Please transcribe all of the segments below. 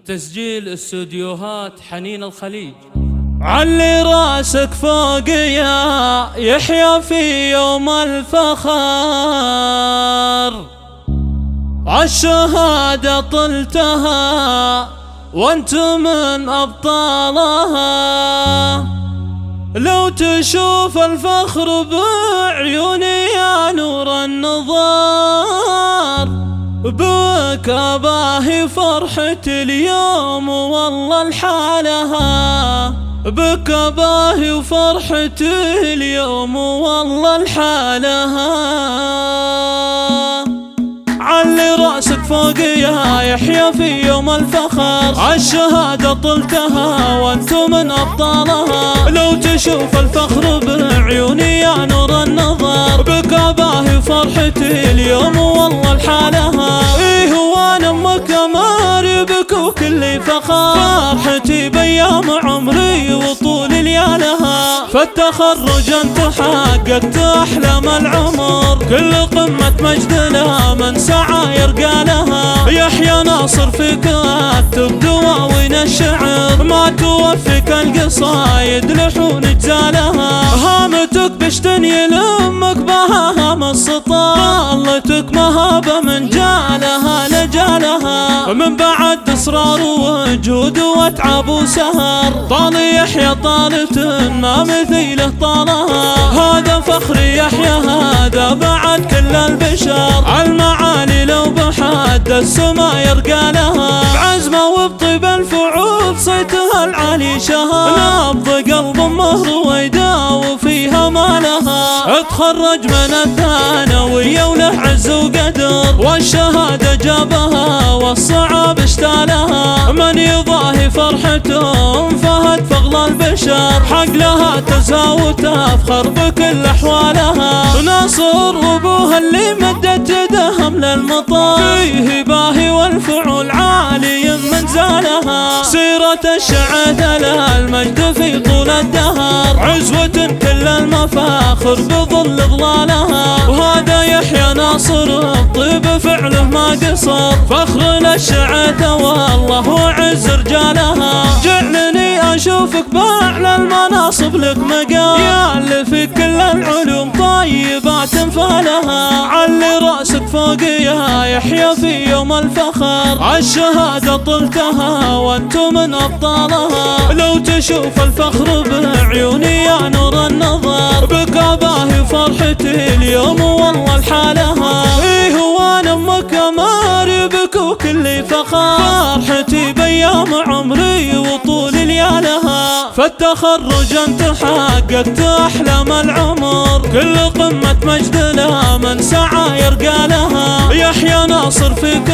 تسجيل استوديوهات حنين الخليج. علي راسك فوق يا يحيى في يوم الفخر، عالشهادة طلتها وانت من أبطالها. لو تشوف الفخر بعيوني يا نور النظر، بك باهي فرحتي اليوم والله الحالها، بك باهي وفرحتي اليوم والله الحالها. علي راسك فوق يا يحيى في يوم الفخر، عالشهادة طلتها وانت من أبطالها. لو تشوف الفخر بعيوني يا نور النظر، بك باهي فرحتي اليوم والله الحالها. ايه وانا امك ماري بك وكلي فخر، فرحتي بايام عمري وطول ليالها. فالتخرج انت حققت احلام العمر، كل قمة مجد لها من سعى يرقى لها. يحيى ناصر فيك اكتب دواوين الشعر، ما توفيك القصايد لحون اجزالها. هامتك بشتني لامك بهاهم السطر، ظلتك مهابة من جالها لجالها. من بعد اصرار وجهود واتعب وسهر، طال يحيى طالة ما مثيله طالها. هذا فخر يحيى هذا بعد كل البشر، عالمعالي لو بحد السما يرقى لها. بعزمه وبطيب الفعول صيتها العالي شهر، نبض قلب مهر ويداوي فيها ما لها. اتخرج من الثانوية وله عز وقدر، والشهادة جابها والصعب اشتالها. من يضاهي فرحتهم فهد فضل البشر، حق لها تزهى وتفخر بكل احوالها. ناصر ابوها اللي مدت يدهم للمطر، فيه باهي والفعول عالي من زالها. سيرة الشعث لها المجد في طول الدهر، عزوة كل المفاخر بظل ظلالها. وهذا يحيى ناصر الطيب فعله ما قصر، فخر للشعث والله وعز رجالها. جعلني اشوفك باعلى المناصب لك مقام، يا اللي في كل العلوم طيبات انفالها. علي راسك فوق يا يحيى في يوم الفخر، عالشهادة طلتها وانت من ابطالها. لو تشوف الفخر بعيوني يا نور النظر، بك باهي فرحتي اليوم والله الحالها. ايه وانا امك ماري بك وكلي فخر، فرحتي بايام عمري وطول ليالها. فالتخرج انت حققت احلام العمر، كل قمة مجد لها من سعى يرقى لها. يحيى ناصر فيك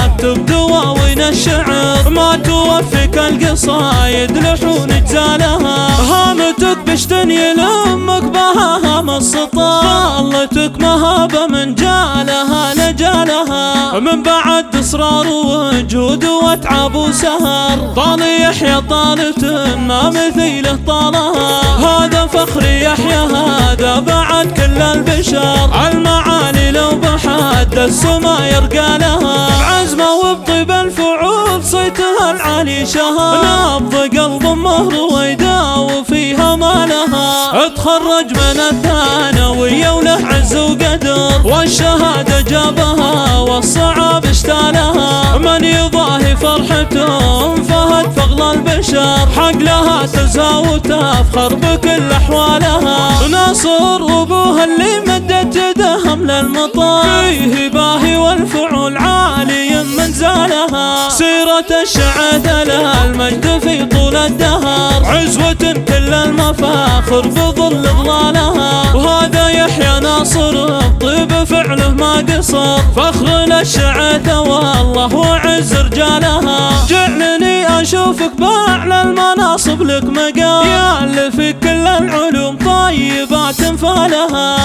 اكتب دواوين الشعر، ما توفيك القصايد لحون اجزالها. هامتك بشتني لامك بهاهم السطر، ظلتك مهابة من جالها لجالها. من بعد اصرار وجهود واتعب وسهر، طال يحيى طالة ما مثيله طالها. هذا فخر يحيى هذا بعد كل البشر، عالمعالي لو بحد السما يرقى لها. بعزمه وبطيب الفعول صيتها العالي شهر، نبض قلب مهر ويداوي فيها ما لها. اتخرج من الثانوية وله عز وقدر، والشهادة جابها والصعب اشتالها. من يضاهي فرحتهم فهد فضل البشر، حق لها تزهى وتفخر بكل احوالها. ناصر ابوها اللي مدت يدهم للمطر، فيه باهي والفعول عالي من زالها. سيرة الشعث لها المجد في طول الدهر، عزوة كل المفاخر بظل ظلالها. وهذا يحيى ناصر الطيب فعله ما قصر، فخر للشعث والله وعز رجالها. جعلني اشوفك باعلى المناصب لك مقام، يا اللي في كل العلوم طيبات انفالها.